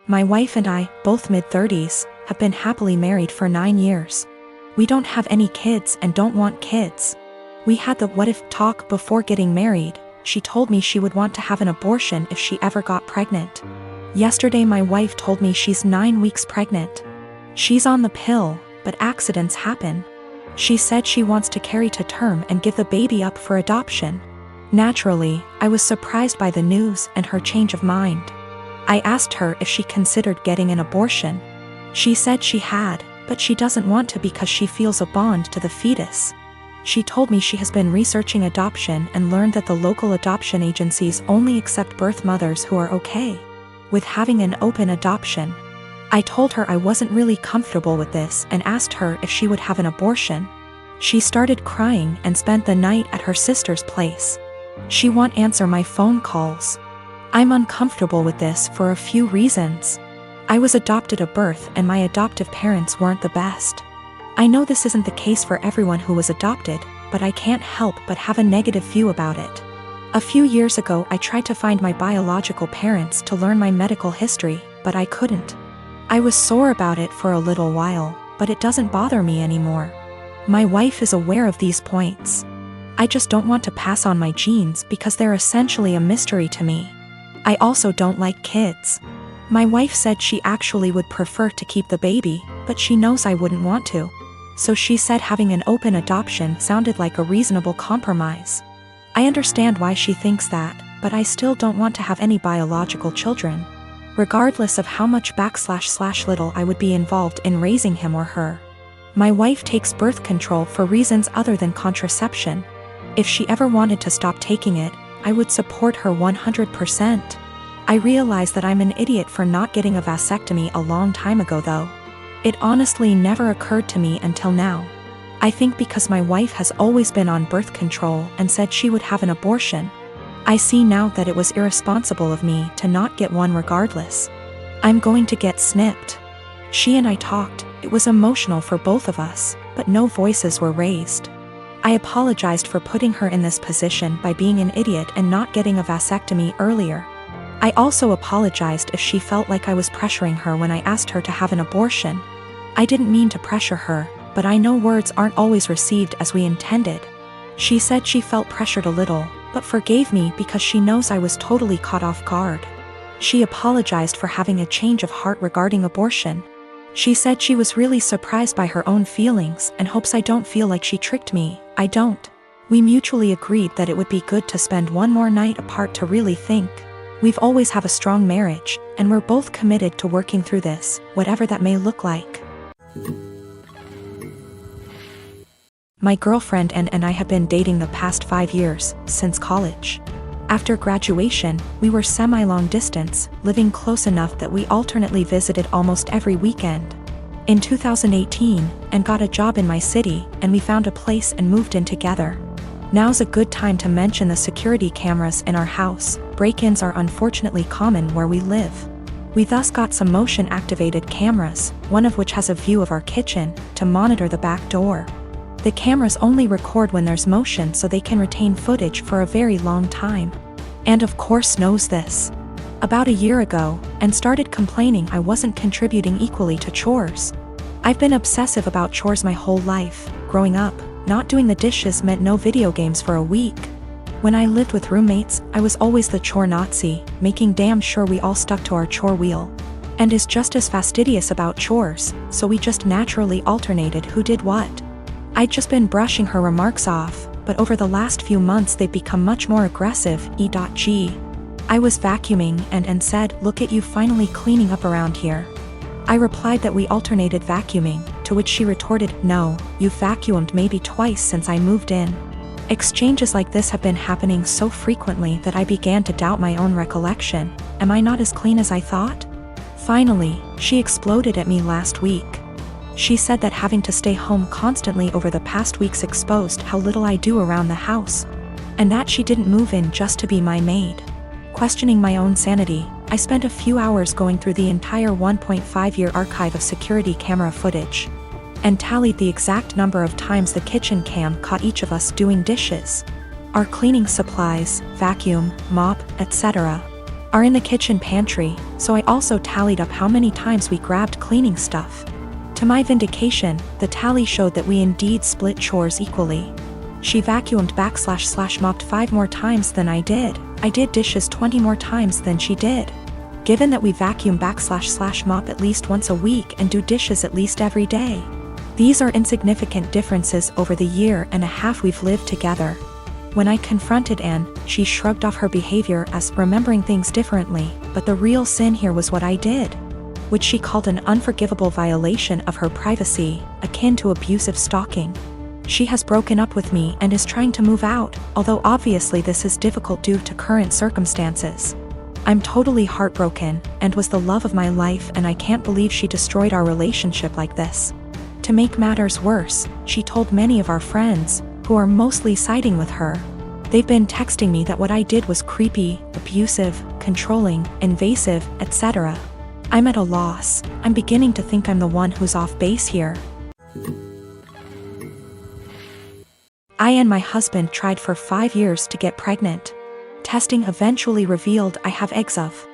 My wife and I, both mid-30s, have been happily married for 9 years. We don't have any kids and don't want kids. We had the what-if talk before getting married. She told me she would want to have an abortion if she ever got pregnant. Yesterday my wife told me she's 9 weeks pregnant. She's on the pill, but accidents happen. She said she wants to carry to term and give the baby up for adoption. Naturally, I was surprised by the news and her change of mind. I asked her if she considered getting an abortion. She said she had, but she doesn't want to because she feels a bond to the fetus. She told me she has been researching adoption and learned that the local adoption agencies only accept birth mothers who are okay with having an open adoption. I told her I wasn't really comfortable with this and asked her if she would have an abortion. She started crying and spent the night at her sister's place. She won't answer my phone calls. I'm uncomfortable with this for a few reasons. I was adopted at birth and my adoptive parents weren't the best. I know this isn't the case for everyone who was adopted, but I can't help but have a negative view about it. A few years ago I tried to find my biological parents to learn my medical history, but I couldn't. I was sore about it for a little while, but it doesn't bother me anymore. My wife is aware of these points. I just don't want to pass on my genes because they're essentially a mystery to me. I also don't like kids. My wife said she actually would prefer to keep the baby, but she knows I wouldn't want to. So she said having an open adoption sounded like a reasonable compromise. I understand why she thinks that, but I still don't want to have any biological children, regardless of how much / little I would be involved in raising him or her. My wife takes birth control for reasons other than contraception. If she ever wanted to stop taking it, I would support her 100%. I realize that I'm an idiot for not getting a vasectomy a long time ago though. It honestly never occurred to me until now. I think because my wife has always been on birth control and said she would have an abortion. I see now that it was irresponsible of me to not get one regardless. I'm going to get snipped. She and I talked, it was emotional for both of us, but no voices were raised. I apologized for putting her in this position by being an idiot and not getting a vasectomy earlier. I also apologized if she felt like I was pressuring her when I asked her to have an abortion. I didn't mean to pressure her, but I know words aren't always received as we intended. She said she felt pressured a little, but forgave me because she knows I was totally caught off guard. She apologized for having a change of heart regarding abortion. She said she was really surprised by her own feelings and hopes I don't feel like she tricked me. I don't. We mutually agreed that it would be good to spend one more night apart to really think. We've always have a strong marriage, and we're both committed to working through this, whatever that may look like. My girlfriend and I have been dating the past 5 years, since college. After graduation, we were semi-long distance, living close enough that we alternately visited almost every weekend. In 2018, and got a job in my city, and we found a place and moved in together. Now's a good time to mention the security cameras in our house. Break-ins are unfortunately common where we live. We thus got some motion-activated cameras, one of which has a view of our kitchen, to monitor the back door. The cameras only record when there's motion so they can retain footage for a very long time. And of course knows this. About a year ago, and started complaining I wasn't contributing equally to chores. I've been obsessive about chores my whole life. Growing up, not doing the dishes meant no video games for a week. When I lived with roommates, I was always the chore Nazi, making damn sure we all stuck to our chore wheel. And is just as fastidious about chores, so we just naturally alternated who did what. I'd just been brushing her remarks off, but over the last few months they've become much more aggressive. E.g. I was vacuuming and said, "Look at you finally cleaning up around here." I replied that we alternated vacuuming, to which she retorted, "No, you've vacuumed maybe twice since I moved in." Exchanges like this have been happening so frequently that I began to doubt my own recollection. Am I not as clean as I thought? Finally, she exploded at me last week. She said that having to stay home constantly over the past weeks exposed how little I do around the house, and that she didn't move in just to be my maid. Questioning my own sanity, I spent a few hours going through the entire 1.5-year archive of security camera footage, and tallied the exact number of times the kitchen cam caught each of us doing dishes, our cleaning supplies, vacuum, mop, etc. are in the kitchen pantry, so I also tallied up how many times we grabbed cleaning stuff. To my vindication, the tally showed that we indeed split chores equally. She vacuumed / mopped 5 more times than I did. I did dishes 20 more times than she did. Given that we vacuum / mop at least once a week and do dishes at least every day, these are insignificant differences over the year and a half we've lived together. When I confronted Anne, she shrugged off her behavior as remembering things differently, but the real sin here was what I did, which she called an unforgivable violation of her privacy, akin to abusive stalking. She has broken up with me and is trying to move out, although obviously this is difficult due to current circumstances. I'm totally heartbroken, and was the love of my life, and I can't believe she destroyed our relationship like this. To make matters worse, she told many of our friends, who are mostly siding with her. They've been texting me that what I did was creepy, abusive, controlling, invasive, etc. I'm at a loss. I'm beginning to think I'm the one who's off base here. I and my husband tried for 5 years to get pregnant. Testing eventually revealed I have eggs of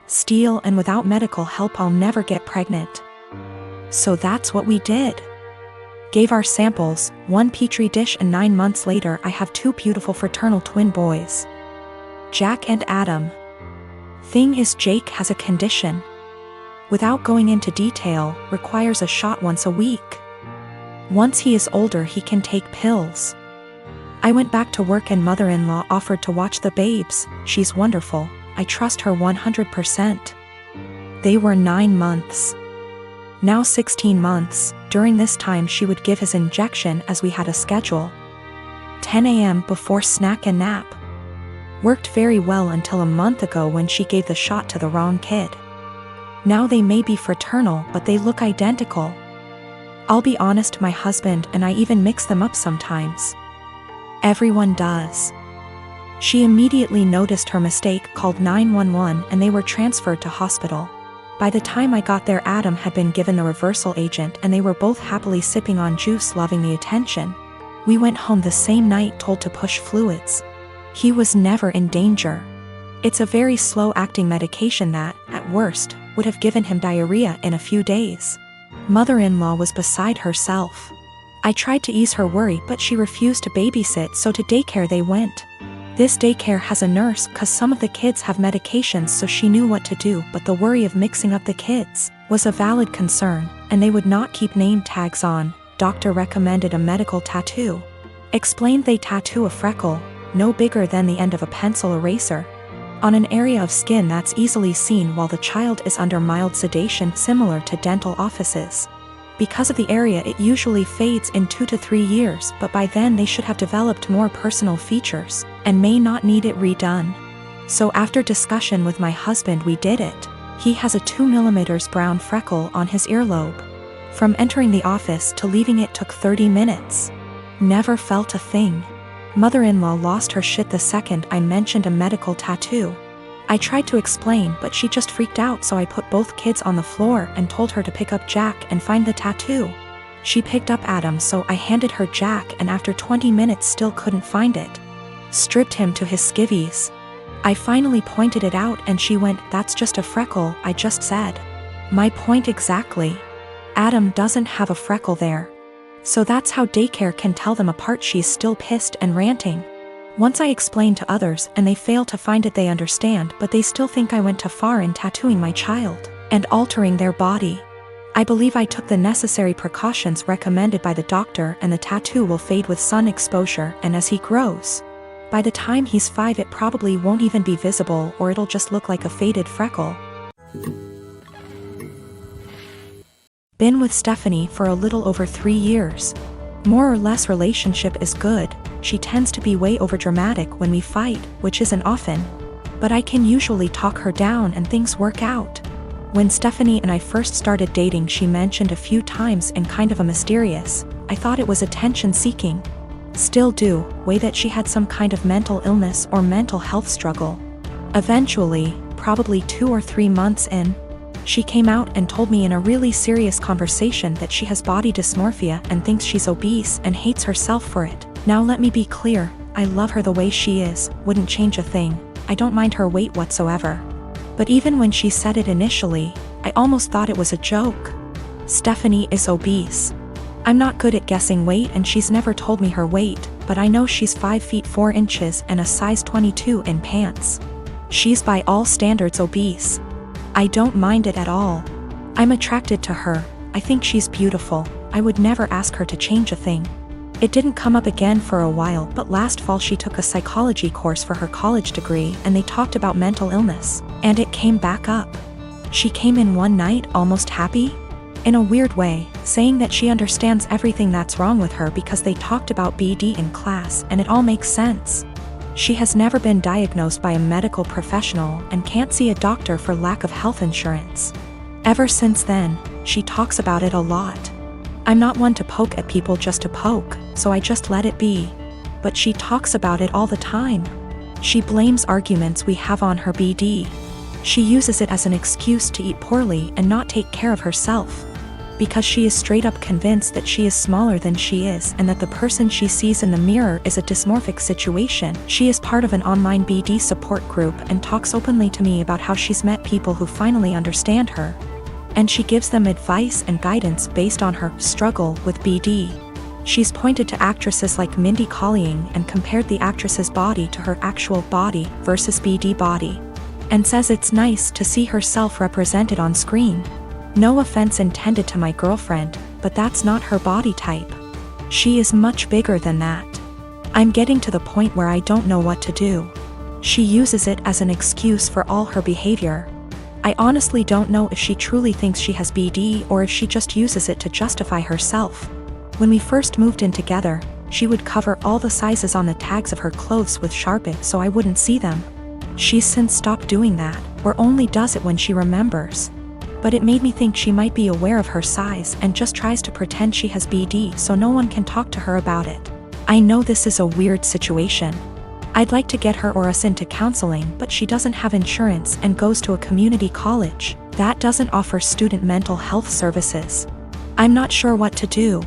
steel, and without medical help I'll never get pregnant. So that's what we did. Gave our samples, 1 petri dish, and 9 months later I have 2 beautiful fraternal twin boys, Jack and Adam. Thing is, Jake has a condition. Without going into detail, requires a shot once a week. Once he is older he can take pills. I went back to work and mother-in-law offered to watch the babes. She's wonderful. I trust her 100%. They were 9 months. Now 16 months. During this time she would give his injection as we had a schedule. 10 a.m. before snack and nap. Worked very well until a month ago when she gave the shot to the wrong kid. Now they may be fraternal, but they look identical. I'll be honest, my husband and I even mix them up sometimes. Everyone does. She immediately noticed her mistake, called 911, and they were transferred to hospital. By the time I got there, Adam had been given the reversal agent and they were both happily sipping on juice, loving the attention. We went home the same night, told to push fluids. He was never in danger. It's a very slow-acting medication that, at worst, would have given him diarrhea in a few days. Mother-in-law was beside herself. I tried to ease her worry, but she refused to babysit, so to daycare they went. This daycare has a nurse, cause some of the kids have medications, so she knew what to do, but the worry of mixing up the kids was a valid concern, and they would not keep name tags on. Doctor recommended a medical tattoo. Explained they tattoo a freckle, no bigger than the end of a pencil eraser, on an area of skin that's easily seen while the child is under mild sedation, similar to dental offices. Because of the area it usually fades in 2 to 3 years, but by then they should have developed more personal features, and may not need it redone. So after discussion with my husband we did it. He has a 2 mm brown freckle on his earlobe. From entering the office to leaving it took 30 minutes. Never felt a thing. Mother-in-law lost her shit the second I mentioned a medical tattoo. I tried to explain, but she just freaked out, so I put both kids on the floor and told her to pick up Jack and find the tattoo. She picked up Adam, so I handed her Jack, and after 20 minutes still couldn't find it. Stripped him to his skivvies. I finally pointed it out and she went, "That's just a freckle," I just said. My point exactly. Adam doesn't have a freckle there. So that's how daycare can tell them apart. She's still pissed and ranting. Once I explain to others and they fail to find it, they understand, but they still think I went too far in tattooing my child and altering their body. I believe I took the necessary precautions recommended by the doctor, and the tattoo will fade with sun exposure, and as he grows, by the time he's 5 it probably won't even be visible, or it'll just look like a faded freckle. Been with Stephanie for a little over 3 years. More or less relationship is good. She tends to be way overdramatic when we fight, which isn't often. But I can usually talk her down and things work out. When Stephanie and I first started dating, she mentioned a few times in kind of a mysterious, I thought it was attention seeking, still do, way that she had some kind of mental illness or mental health struggle. Eventually, probably 2 or 3 months in, she came out and told me in a really serious conversation that she has body dysmorphia and thinks she's obese and hates herself for it. Now let me be clear, I love her the way she is, wouldn't change a thing. I don't mind her weight whatsoever. But even when she said it initially, I almost thought it was a joke. Stephanie is obese. I'm not good at guessing weight and she's never told me her weight, but I know she's 5 feet 4 inches and a size 22 in pants. She's by all standards obese. I don't mind it at all. I'm attracted to her. I think she's beautiful. I would never ask her to change a thing. It didn't come up again for a while, but last fall she took a psychology course for her college degree and they talked about mental illness, and it came back up. She came in one night almost happy, in a weird way, saying that she understands everything that's wrong with her because they talked about BD in class and it all makes sense. She has never been diagnosed by a medical professional and can't see a doctor for lack of health insurance. Ever since then, she talks about it a lot. I'm not one to poke at people just to poke, so I just let it be. But she talks about it all the time. She blames arguments we have on her BD. She uses it as an excuse to eat poorly and not take care of herself. Because she is straight up convinced that she is smaller than she is and that the person she sees in the mirror is a dysmorphic situation. She is part of an online BD support group and talks openly to me about how she's met people who finally understand her. And she gives them advice and guidance based on her struggle with BD. She's pointed to actresses like Mindy Kaling and compared the actress's body to her actual body versus BD body. And says it's nice to see herself represented on screen. No offense intended to my girlfriend, but that's not her body type. She is much bigger than that. I'm getting to the point where I don't know what to do. She uses it as an excuse for all her behavior. I honestly don't know if she truly thinks she has BD or if she just uses it to justify herself. When we first moved in together, she would cover all the sizes on the tags of her clothes with Sharpie so I wouldn't see them. She's since stopped doing that, or only does it when she remembers. But it made me think she might be aware of her size and just tries to pretend she has BD so no one can talk to her about it. I know this is a weird situation. I'd like to get her or us into counseling, but she doesn't have insurance and goes to a community college that doesn't offer student mental health services. I'm not sure what to do.